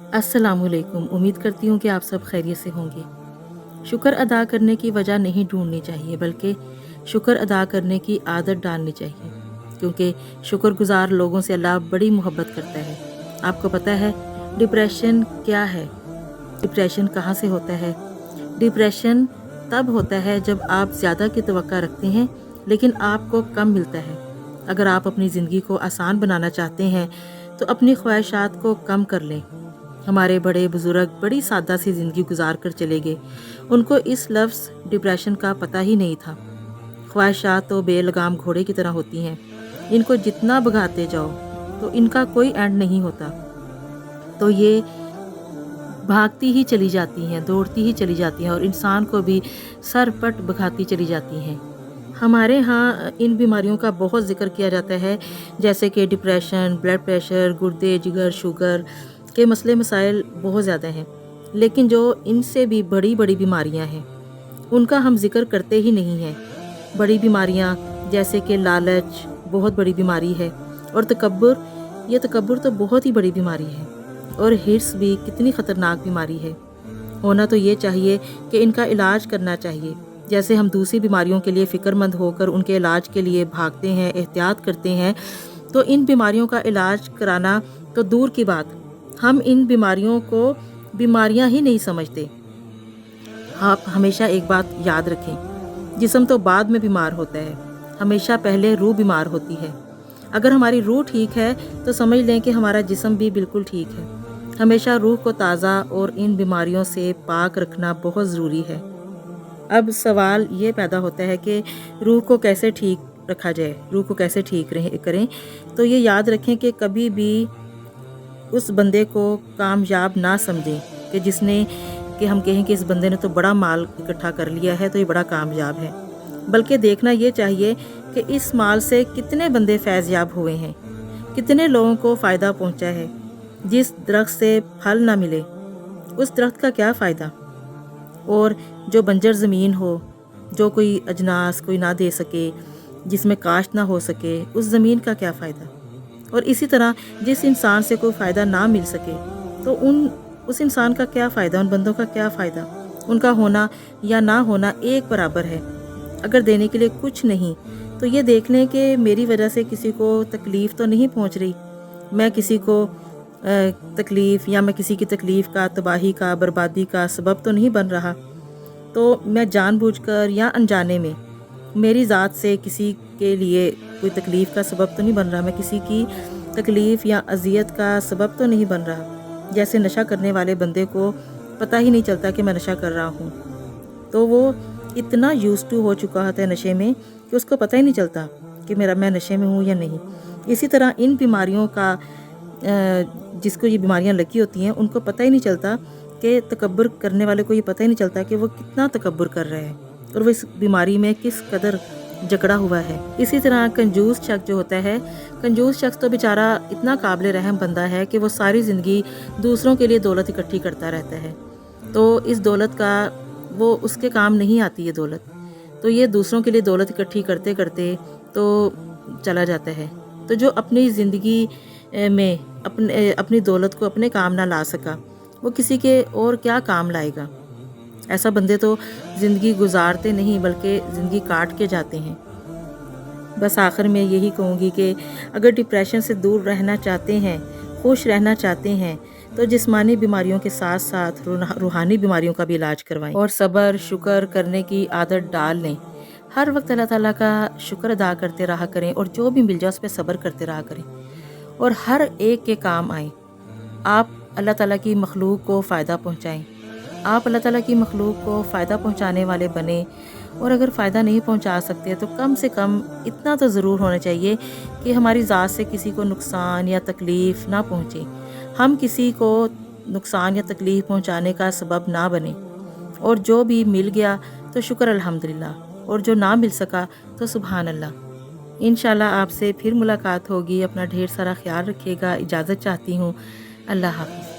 अस्सलाम वालेकुम। उम्मीद करती हूँ कि आप सब खैरियत से होंगे। शुक्र अदा करने की वजह नहीं ढूंढनी चाहिए, बल्कि शुक्र अदा करने की आदत डालनी चाहिए, क्योंकि शुक्रगुजार लोगों से अल्लाह बड़ी मोहब्बत करता है। आपको पता है डिप्रेशन क्या है? डिप्रेशन कहाँ से होता है? डिप्रेशन तब होता है जब आप ज़्यादा की तवक्का रखते हैं लेकिन आपको कम मिलता है। अगर आप अपनी ज़िंदगी को आसान बनाना चाहते हैं तो अपनी ख्वाहिशात को कम कर लें। हमारे बड़े बुजुर्ग बड़ी सादा सी ज़िंदगी गुजार कर चले गए। उनको इस लफ्ज़ डिप्रेशन का पता ही नहीं था। ख्वाहिशात तो बेलगाम घोड़े की तरह होती हैं, इनको जितना भगाते जाओ तो इनका कोई एंड नहीं होता। तो ये भागती ही चली जाती हैं, दौड़ती ही चली जाती हैं और इंसान को भी सरपट भगाती चली जाती हैं। हमारे यहाँ इन बीमारियों का बहुत ज़िक्र किया जाता है, जैसे कि डिप्रेशन, ब्लड प्रेशर, गुर्दे, जिगर, शुगर के मसले मसाइल बहुत ज़्यादा हैं। लेकिन जो इनसे भी बड़ी बड़ी बीमारियाँ हैं उनका हम जिक्र करते ही नहीं हैं। बड़ी बीमारियाँ जैसे कि लालच बहुत बड़ी बीमारी है, और तकब्बुर, ये तकब्बुर तो बहुत ही बड़ी बीमारी है। और हिर्स भी कितनी ख़तरनाक बीमारी है। होना तो ये चाहिए कि इनका इलाज करना चाहिए। जैसे हम दूसरी बीमारियों के लिए फ़िक्रमंद होकर उनके इलाज के लिए भागते हैं, एहतियात करते हैं, तो इन बीमारियों का इलाज कराना तो दूर की बात, हम इन बीमारियों को बीमारियां ही नहीं समझते। आप हमेशा एक बात याद रखें, जिस्म तो बाद में बीमार होता है, हमेशा पहले रूह बीमार होती है। अगर हमारी रूह ठीक है तो समझ लें कि हमारा जिस्म भी बिल्कुल ठीक है। हमेशा रूह को ताज़ा और इन बीमारियों से पाक रखना बहुत ज़रूरी है। अब सवाल ये पैदा होता है कि रूह को कैसे ठीक रखा जाए, रूह को कैसे ठीक करें। तो ये याद रखें कि कभी भी उस बंदे को कामयाब ना समझें कि जिसने कि हम कहें कि इस बंदे ने तो बड़ा माल इकट्ठा कर लिया है तो ये बड़ा कामयाब है। बल्कि देखना ये चाहिए कि इस माल से कितने बंदे फैज़याब हुए हैं, कितने लोगों को फ़ायदा पहुंचा है। जिस दरख्त से फल ना मिले उस दरख्त का क्या फ़ायदा। और जो बंजर ज़मीन हो, जो कोई अजनास कोई ना दे सके, जिसमें काश्त ना हो सके, उस ज़मीन का क्या फ़ायदा। और इसी तरह जिस इंसान से कोई फ़ायदा ना मिल सके तो उस इंसान का क्या फ़ायदा, उन बंदों का क्या फ़ायदा। उनका होना या ना होना एक बराबर है। अगर देने के लिए कुछ नहीं तो ये देख लें कि मेरी वजह से किसी को तकलीफ़ तो नहीं पहुंच रही, मैं किसी को तकलीफ़ या मैं किसी की तकलीफ़ का, तबाही का, बर्बादी का सबब तो नहीं बन रहा। तो मैं जानबूझकर या अनजाने में मेरी ज़ात से किसी के लिए कोई तकलीफ़ का सबब तो नहीं बन रहा, मैं किसी की तकलीफ़ या अज़ियत का सबब तो नहीं बन रहा। जैसे नशा करने वाले बंदे को पता ही नहीं चलता कि मैं नशा कर रहा हूँ, तो वो इतना यूज़ टू हो चुका होता है नशे में कि उसको पता ही नहीं चलता कि मैं नशे में हूँ या नहीं। इसी तरह इन बीमारियों का जिसको ये बीमारियां लगी होती हैं उनको पता ही नहीं चलता कि तकब्बुर करने वाले को ये पता ही नहीं चलता कि वो कितना तकब्बुर कर रहा है और वो इस बीमारी में किस कदर जकड़ा हुआ है। इसी तरह कंजूस शख्स जो होता है, कंजूस शख्स तो बेचारा इतना काबिल रहम बंदा है कि वो सारी ज़िंदगी दूसरों के लिए दौलत इकट्ठी करता रहता है। तो इस दौलत का वो उसके काम नहीं आती है दौलत, तो ये दूसरों के लिए दौलत इकट्ठी करते करते तो चला जाता है। तो जो अपनी ज़िंदगी में अपनी दौलत को अपने काम ना ला सका, वो किसी के और क्या काम लाएगा। ऐसा बंदे तो ज़िंदगी गुजारते नहीं बल्कि ज़िंदगी काट के जाते हैं। बस आखिर में यही कहूँगी कि अगर डिप्रेशन से दूर रहना चाहते हैं, खुश रहना चाहते हैं, तो जिस्मानी बीमारियों के साथ साथ रूहानी बीमारियों का भी इलाज करवाएं और सब्र शुक्र करने की आदत डाल लें। हर वक्त अल्लाह ताला का शुक्र अदा करते रहा करें और जो भी मिल जाए उस पर सब्र करते रहा करें और हर एक के काम आएँ। आप अल्लाह ताला की मखलूक को फ़ायदा पहुँचाएँ, आप अल्लाह ताला की मखलूक को फ़ायदा पहुँचाने वाले बने। और अगर फ़ायदा नहीं पहुँचा सकते तो कम से कम इतना तो ज़रूर होना चाहिए कि हमारी ज़ात से किसी को नुकसान या तकलीफ़ ना पहुँचे, हम किसी को नुकसान या तकलीफ़ पहुँचाने का सबब ना बने। और जो भी मिल गया तो शुक्र अल्हम्दुलिल्लाह, और जो ना मिल सका तो सुभान अल्लाह। इंशाल्लाह आपसे फिर मुलाकात होगी। अपना ढेर सारा ख्याल रखिएगा। इजाज़त चाहती हूँ। अल्लाह हाफ़िज़।